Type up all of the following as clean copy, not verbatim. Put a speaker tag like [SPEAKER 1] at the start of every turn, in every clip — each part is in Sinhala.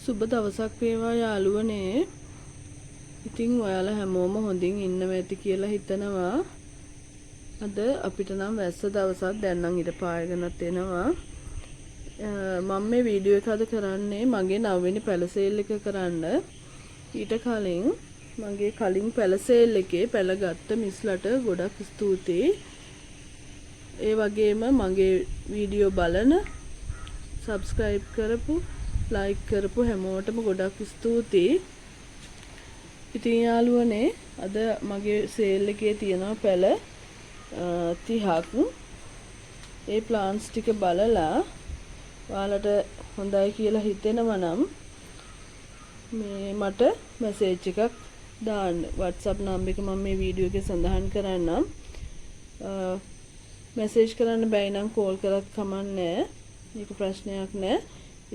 [SPEAKER 1] සුබ දවසක් වේවා යාළුවනේ. ඉතින් ඔයාලා හැමෝම හොඳින් ඉන්නව ඇති කියලා හිතනවා. අද අපිට නම් වැස්ස දවසක් දැන් නම් ඉර පායගෙනත් එනවා. මම මේ වීඩියෝ එක අද කරන්නේ මගේ 9 වෙනි පැල සේල් එක කරන්න. ඊට කලින් මගේ කලින් පැල සේල් එකේ පැල ගත්ත මිස්ලට ගොඩක් ස්තුතියි. ඒ වගේම මගේ වීඩියෝ බලන subscribe කරපු like කරපු හැමෝටම ගොඩක් ස්තුතියි. ඉතින් යාළුවනේ අද මගේ සේල් එකේ තියෙනවා පැල 30ක්. ඒ ප්ලාන්ට්ස් ටික බලලා ඔයාලට හොඳයි කියලා හිතෙනවා නම් මේ මට මැසේජ් එකක් දාන්න. WhatsApp නම්බර් එක මම මේ වීඩියෝ එකේ සඳහන් කරන්නම්. මැසේජ් කරන්න බැයි නම් කෝල් කරත් කමන්නේ. මේක ප්‍රශ්නයක් නෑ.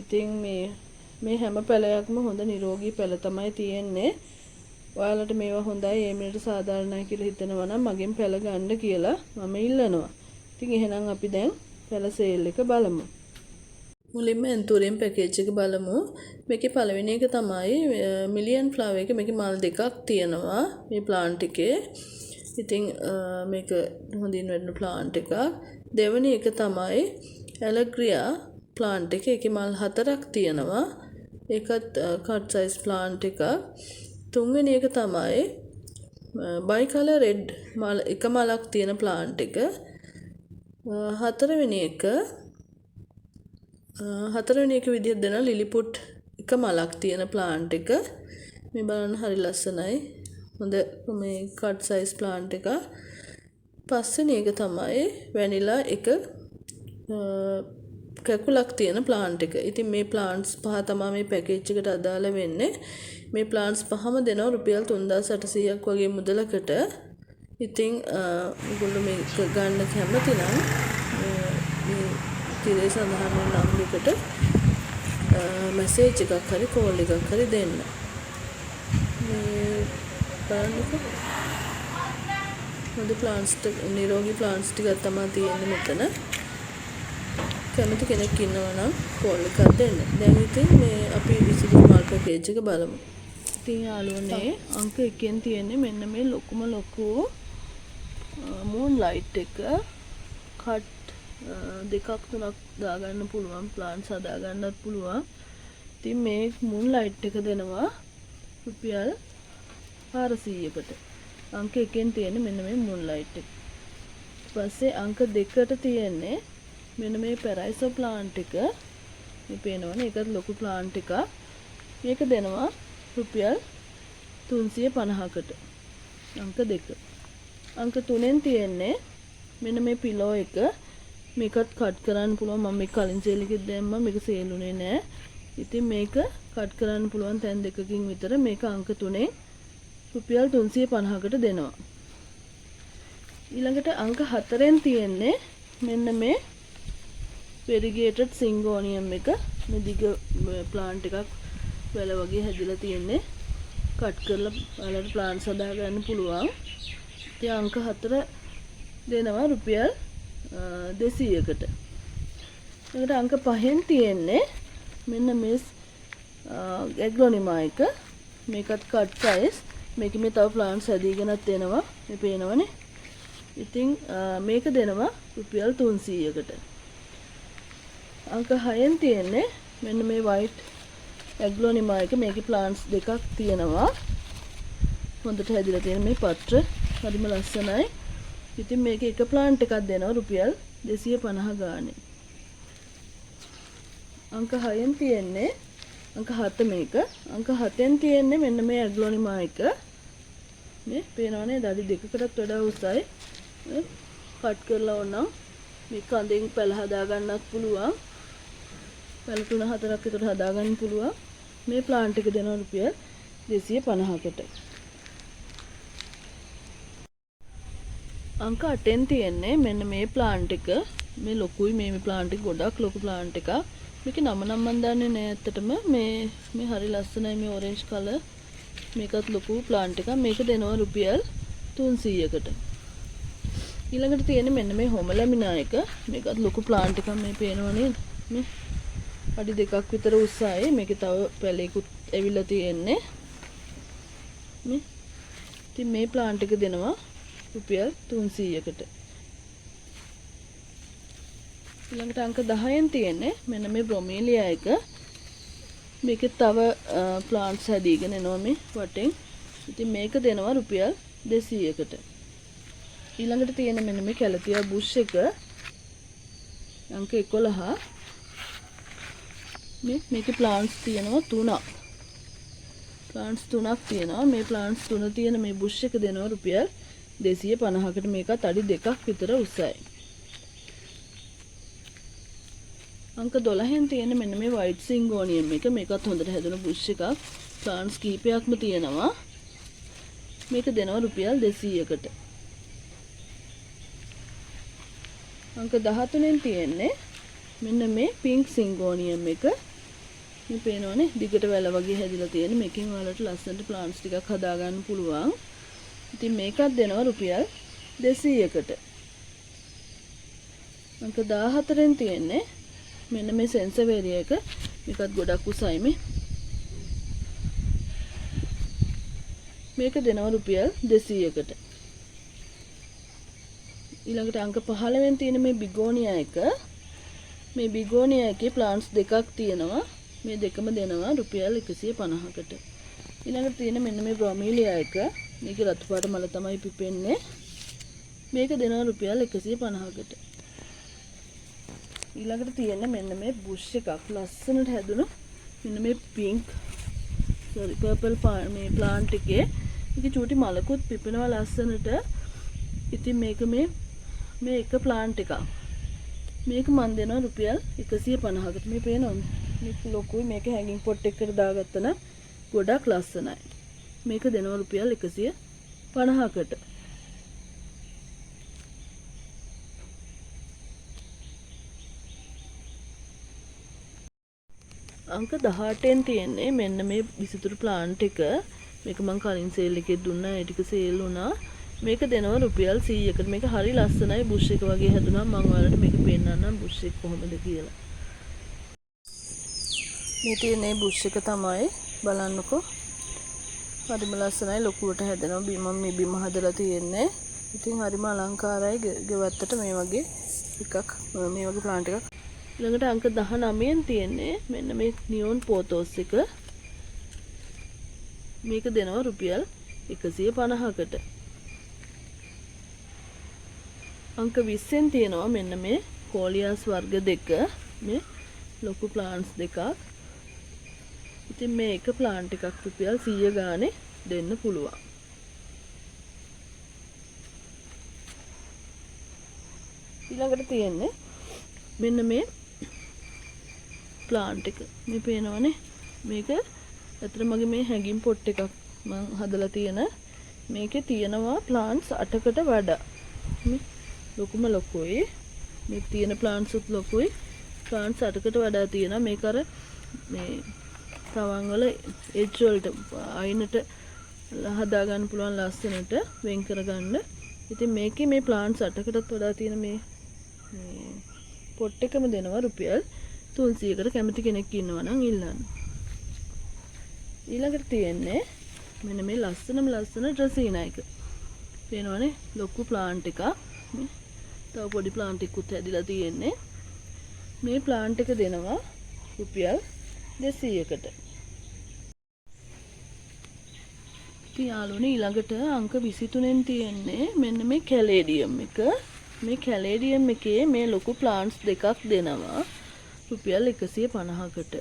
[SPEAKER 1] ඉතින් මේ හැම පැලයක්ම හොඳ නිරෝගී පැල තමයි තියෙන්නේ. ඔයාලට මේවා හොඳයි ඒ මිනිට සාධාරණයි කියලා හිතනවා නම් මගෙන් පැල ගන්න කියලා මම ඉල්ලනවා. ඉතින් එහෙනම් අපි දැන් පැල සේල් එක බලමු. මුලින්ම එන්තූරියම් පැකේජ් එක බලමු. මේකේ පළවෙනි එක තමයි මිලියන් ෆ්ලවර් එක. මේකේ මල් දෙකක් තියෙනවා මේ ප්ලාන්ට් එකේ. ඉතින් මේක හොඳින් වැඩෙන ප්ලාන්ට් එකක්. දෙවෙනි එක තමයි ඇලග්‍රියා ප්ලාන්ට් එක. ඒකේ මල් 4ක් තියෙනවා. ඒකත් කට් සයිස් ප්ලාන්ට් එකක්. තුන්වෙනි එක තමයි බයි කලර් රෙඩ් මල් එක මලක් තියෙන ප්ලාන්ට් එක. හතරවෙනි එක විදිහට දෙන ලිලිපුට් එක මලක් තියෙන ප්ලාන්ට් එක. මේ බලන්න හරි ලස්සනයි. හොඳ මේ කට් සයිස් ප්ලාන්ට් එක. පස්වෙනි එක තමයි වැනිලා එක කැකුලක් තියෙන ප්ලාන්ට් එක. ඉතින් මේ ප්ලාන්ට්ස් පහ තමයි මේ පැකේජ් එකට අදාළ වෙන්නේ. මේ ප්ලාන්ට්ස් පහම දෙනවා රුපියල් 3800ක් වගේ මුදලකට. ඉතින් ඔයගොල්ලෝ මේක ගන්න කැමති නම් මේ තිරේ සඳහන් වෙන නම්බරයකට මැසේජ් එකක් හරි කෝල් එකක් හරි දෙන්න. මේ බලන්නකෝ. හොඳ ප්ලාන්ට්ස් නිරෝගී ප්ලාන්ට්ස් ටිකක් තමයි තියෙන්නේ මෙතන. කැමති කෙනෙක් ඉන්නවා නම් කෝල් එකක් දෙන්න. දැන් ඉතින් මේ අපි විසිරි මල් පැකේජ් එක බලමු. ඉතින් යාළුවනේ අංක 1 තියෙන්නේ මෙන්න මේ ලොකුම ලොකු මූන් ලයිට් එක. කට් දෙකක් තුනක් දාගන්න පුළුවන්. ප්ලාන්ට්ස් හදාගන්නත් පුළුවන්. ඉතින් මේ මූන් ලයිට් එක දෙනවා රුපියල් 400කට. අංක 1 තියෙන්නේ මෙන්න මේ මූන් ලයිට් එක. ඊපස්සේ අංක 2ට තියෙන්නේ මෙන්න මේ පැරයිසෝ ප්ලාන්ට් එක. මේ පේනවනේ ඒකත් ලොකු ප්ලාන්ට් එකක්. මේක දෙනවා රුපියල් 350කට. අංක 2. අංක 3ෙන් තියෙන්නේ මෙන්න මේ පිලෝ එක. මේකත් කට් කරන්න පුළුවන්. මම මේක කලින් සේල් එකේ දැම්මා. මේක සේල් උනේ නෑ. ඉතින් මේක කට් කරන්න පුළුවන් තැන් දෙකකින් විතර. මේක අංක 3ෙන් රුපියල් 350කට දෙනවා. ඊළඟට අංක 4ෙන් තියෙන්නේ මෙන්න මේ වෙරිගේටඩ් සිංගෝනියම් එක. මේ දිග ප්ලාන්ට් එකක් වැල වගේ හැදිලා තියෙන්නේ. කට් කරලා ඔයාලට ප්ලාන්ට්ස් හදා ගන්න පුළුවන්. ඉතින් අංක 4 දෙනවා රුපියල් 200කට. ඊට අංක 5ෙන් තියෙන්නේ මෙන්න මේ ඇග්ලොනිමා එක. මේකත් කට් සයිස්. මේකේ මේ තව ප්ලාන්ට්ස් හැදීගෙනත් එනවා. මේ පේනවනේ. ඉතින් මේක දෙනවා රුපියල් 300කට. අංක 6ෙන් තියෙන්නේ මෙන්න මේ වයිට් ඇග්ලොනිමා එක. මේකේ ප්ලාන්ට්ස් දෙකක් තියෙනවා. හොඳට හැදිලා තියෙන මේ පත්‍ර හරිම ලස්සනයි. ඉතින් මේකේ එක ප්ලාන්ට් එකක් දෙනවා රුපියල් 250 ගානේ. අංක 6ෙන් තියෙන්නේ අංක 7 මේක. අංක 7ෙන් තියෙන්නේ මෙන්න මේ ඇග්ලොනිමා එක. මේ පේනවනේ දඩි දෙකකටත් වඩා උසයි. කට් කරලා ඕනම් මේ කඳෙන් පැල හදා ගන්නත් පුළුවන්. පැල 3-4ක් විතර හදා ගන්න පුළුවන්. මේ ප්ලාන්ට් එක දෙනවා රුපියල් 250කට. අංක 8ෙන් තියෙන්නේ මෙන්න මේ ප්ලාන්ට් එක. මේ ලොකුයි මේ ප්ලාන්ට් එක ගොඩක් ලොකු ප්ලාන්ට් එකක්. මේකේ නම නම් මන් දන්නේ නෑ ඇත්තටම. මේ හරි ලස්සනයි මේ ඔරෙන්ජ් කලර්. මේකත් ලොකු ප්ලාන්ට් එකක්. මේක දෙනවා රුපියල් 300කට. ඊළඟට තියෙන්නේ මෙන්න මේ හොමලැමිනා එක. මේකත් ලොකු ප්ලාන්ට් එකක්. මේ පේනවා නේද? මේ අඩි 2ක් විතර උසයි. මේකේ තව පැලයකුත් ඇවිල්ලා තියෙන්නේ. මේ ඉතින් මේ ප්ලාන්ට් එක දෙනවා රුපියල් 300කට. ඊළඟට අංක 10න් තියෙන්නේ මෙන්න මේ බ්‍රොමීලියා එක. මේකේ තව ප්ලාන්ට්ස් හැදීගෙන එනවා මේ වටෙන්. ඉතින් මේක දෙනවා රුපියල් 200කට. ඊළඟට තියෙන මෙන්න මේ කැලතියා බුෂ් එක අංක 11. මේකේ ප්ලාන්ට්ස් තියෙනවා 3ක්. ප්ලාන්ට්ස් 3ක් තියෙනවා. මේ ප්ලාන්ට්ස් 3 තියෙන මේ බුෂ් එක දෙනවා රුපියල් 250කට. මේකත් අඩි 2ක් විතර උසයි. අංක 12න් තියෙන මෙන්න මේ වයිට් සිංගෝනියම් එක. මේකත් හොඳට හැදුණු බුෂ් එකක්. ප්ලාන්ට්ස් කීපයක්ම තියෙනවා. මේක දෙනවා රුපියල් 200කට. අංක 13න් තියෙන්නේ මෙන්න මේ පින්ක් සිංගෝනියම් එක. මේ පේනවනේ දිගට වැල වගේ හැදිලා තියෙන. මේකෙන් ඔයාලට ලස්සනට ප්ලාන්ට්ස් ටිකක් හදා ගන්න පුළුවන්. ඉතින් මේකත් දෙනවා රුපියල් 200කට. අංක 14න් තියෙන්නේ මෙන්න මේ සෙන්සවේරියා එක. මේකත් ගොඩක් උසයි මේ. මේක දෙනවා රුපියල් 200කට. ඊළඟට අංක 15න් තියෙන මේ බිගෝනියා එක. මේ බිගෝනියා එකේ ප්ලාන්ට්ස් දෙකක් තියෙනවා. මේ දෙකම දෙනවා රුපියල් 150කට. ඊළඟට තියෙන මෙන්න මේ බ්‍රොමීලියා එක. මේකේ රතු පාට මල තමයි පිපෙන්නේ. මේක දෙනවා රුපියල් 150කට. ඊළඟට තියෙන මෙන්න මේ බුෂ් එකක් ලස්සනට හැදුණු මෙන්න මේ පින්ක් පර්පල් මේ ප්ලාන්ට් එකේ මේකේ චූටි මලකුත් පිපෙනවා ලස්සනට. ඉතින් මේක මේ එක ප්ලාන්ට් එකක්. මේක මන් දෙනවා රුපියල් 150කට. මේ පේනවද? මේක ලොකුයි. මේක හැංගින් පොට් එකකට දාගත්තා නම් ගොඩක් ලස්සනයි. මේක දෙනවා රුපියල් 150කට. අංක 18න් තියෙන්නේ මෙන්න මේ විසිතුරු ප්ලාන්ට් එක. මේක මං කලින් සේල් එකේ දුන්නා. ඒ ටික සේල් වුණා. මේක දෙනවා රුපියල් 100කට. මේක හරි ලස්සනයි. බුෂ් එක වගේ හැදුනා. මං ඔයාලට මේක පෙන්නන්නම් බුෂ් එක කොහොමද කියලා. මේ තියෙන බුෂ් එක තමයි බලන්නකෝ. හරිම ලස්සනයි. ලොකුවට හැදෙනවා. මේ බිම හදලා තියෙන්නේ. ඉතින් හරිම අලංකාරයි. ගෙවත්තට මේ වගේ එකක් මේ වගේ ප්ලාන්ට් එකක්. ඊළඟට අංක 19න් තියෙන්නේ මෙන්න මේ නියොන් පෝතෝස් එක. මේක දෙනවා රුපියල් 150කට. අංක 20න් තියෙනවා මෙන්න මේ කෝලියාස් වර්ග දෙක. මේ ලොකු ප්ලාන්ට්ස් දෙකක්. ඉතින් මේ එක ප්ලාන්ට් එකක් රුපියල් 100 ගානේ දෙන්න පුළුවන්. ඊළඟට තියෙන්නේ මෙන්න මේ ප්ලාන්ට් එක. මේ පේනවනේ. මේක ඇත්තට මගේ මේ හැංගින් පොට් එකක් මම හදලා තියෙන. මේකේ තියෙනවා ප්ලාන්ට්ස් 8කට වඩා. මේ ලොකුම ලොකුයි. මේ තියෙන ප්ලාන්ට්ස් උත් ලොකුයි. ප්ලාන්ට්ස් 8කට වඩා තියෙනවා. මේක අර මේ තවන් වල එජ් වලට අයිනට හදා ගන්න පුළුවන් ලස්සනට වෙන් කර ගන්න. ඉතින් මේකේ මේ ප්ලාන්ට්ස් 8කටත් වඩා තියෙන මේ පොට් එකම දෙනවා රුපියල් 300කට. කැමති කෙනෙක් ඉන්නවා නම් ඉල්ලන්න. ඊළඟට තියෙන්නේ මෙන්න මේ ලස්සන ඩ්‍රසීනා එක. පේනවනේ ලොකු ප්ලාන්ට් එකක්. තව පොඩි ප්ලාන්ට් එකකුත් හැදිලා තියෙන්නේ. මේ ප්ලාන්ට් එක දෙනවා රුපියල් 200කට. ඉතින් යාළුවනේ ඊළඟට අංක 23න් තියෙන්නේ මෙන්න මේ කැලේඩියම් එක. මේ කැලේඩියම් එකේ මේ ලොකු ප්ලාන්ට්ස් දෙකක් දෙනවා රුපියල් 150කට.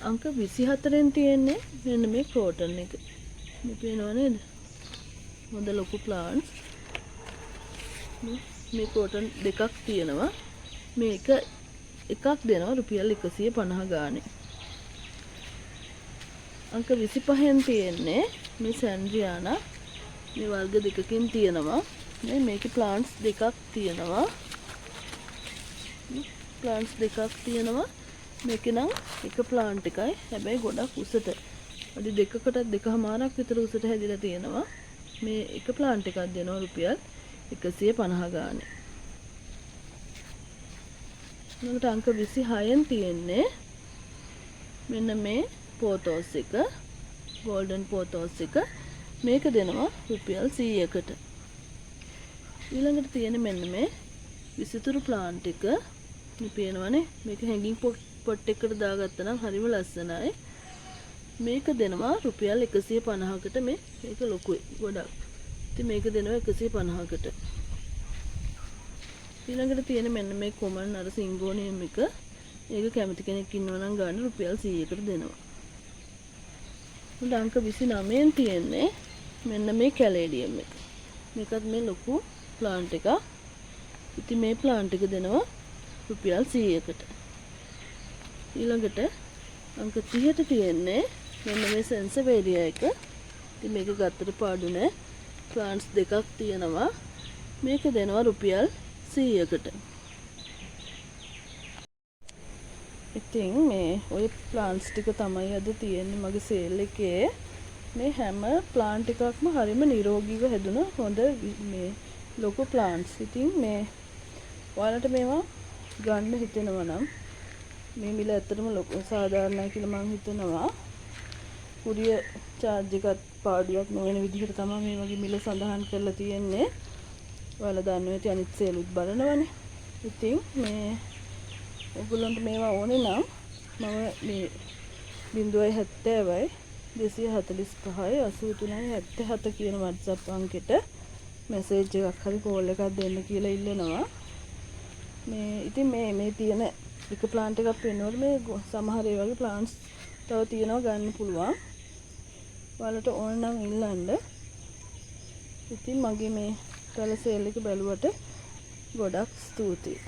[SPEAKER 1] අංක 24න් තියෙන්නේ මෙන්න මේ ක්‍රෝටන් එක. මේ පේනව නේද? හොඳ ලොකු ප්ලාන්ට්ස්. මේ ක්‍රෝටන් දෙකක් තියෙනවා. මේක එකක් දෙනවා රුපියල් 150 ගානේ. අංක 25න් තියෙන්නේ මේ සැන්ඩ්‍රියානා. මේ වර්ග දෙකකින් තියෙනවා. මේකේ ප්ලාන්ට්ස් දෙකක් තියෙනවා. ප්ලාන්ට්ස් දෙකක් තියෙනවා. මේකේ නම් එක ප්ලාන්ට් එකයි. හැබැයි ගොඩක් උසට. අඩි 2කටත් 2.5ක් විතර උසට හැදිලා තියෙනවා. මේ එක ප්ලාන්ට් එකක් දෙනවා රුපියල් 150 ගානේ. ඊළඟට අංක 26න් තියෙන්නේ මෙන්න මේ පෝතෝස් එක, ගෝල්ඩන් පෝතෝස් එක. මේක දෙනවා රුපියල් 100කට. ඊළඟට තියෙන මෙන්න මේ විසිතුරු ප්ලාන්ට් එක මේ පේනවනේ. මේක හැංගින් පොට් එකකට දාගත්තා නම් හරිම ලස්සනයි. මේක දෙනවා රුපියල් 150කට. මේක ලොකුයි ගොඩක්. ඉතින් මේක දෙනවා 150කට. ඊළඟට තියෙන මෙන්න මේ කොමන් අර සිංගෝනියම් එක. ඒක කැමති කෙනෙක් ඉන්නවා නම් ගන්න රුපියල් 100කට දෙනවා. අංක 29න් තියෙන්නේ මෙන්න මේ කැලේඩියම් එක. මේකත් මේ ලොකු ප්ලාන්ට් එකක්. ඉතින් මේ ප්ලාන්ට් එක දෙනවා රුපියල් 100කට. ඊළඟට අංක 30ට තියෙන්නේ මෙන්න මේ සෙන්සවේරියා එක. ඉතින් මේක ගත්තට පාඩු නෑ. ප්ලාන්ට්ස් දෙකක් තියෙනවා. මේක දෙනවා රුපියල් 100කට. ඉතින් මේ ඔය ප්ලාන්ට්ස් ටික තමයි අද තියෙන්නේ මගේ සේල් එකේ. මේ හැම ප්ලාන්ට් එකක්ම හරිම නිරෝගීව හැදුන හොඳ මේ ලොකු ප්ලාන්ට්ස්. ඉතින් මේ ඔයාලට මේවා ගන්න හිතෙනවා නම් මේ මිල ඇත්තටම ලොකු සාධාරණයි කියලා මම හිතනවා. කුරිය charge එකත් පාඩුවක් නොවන විදිහට තමයි මේ වගේ මිල සඳහන් කරලා තියෙන්නේ. ඔයාලා දන්නවා ඇති අනිත් සේලුත් බලනවනේ. ඉතින් මේ ඔයගොල්ලන්ට මේවා ඕනේ නම් මම මේ 070යි 245යි 83යි 77 කියන WhatsApp අංකෙට මැසේජ් එකක් හරි කෝල් එකක් දෙන්න කියලා ඉල්ලනවා. මේ ඉතින් මේ තියෙන එක ප්ලාන්ට් එකක් වෙනකොට මේ සමහර ඒ වගේ ප්ලාන්ට්ස් තව තියෙනවා ගන්න පුළුවන්. ඔයාලට ඕන නම් ඉල්ලන්න. ඉතින් මගේ මේ පළ සේල් එක බැලුවට ගොඩක් ස්තුතියි.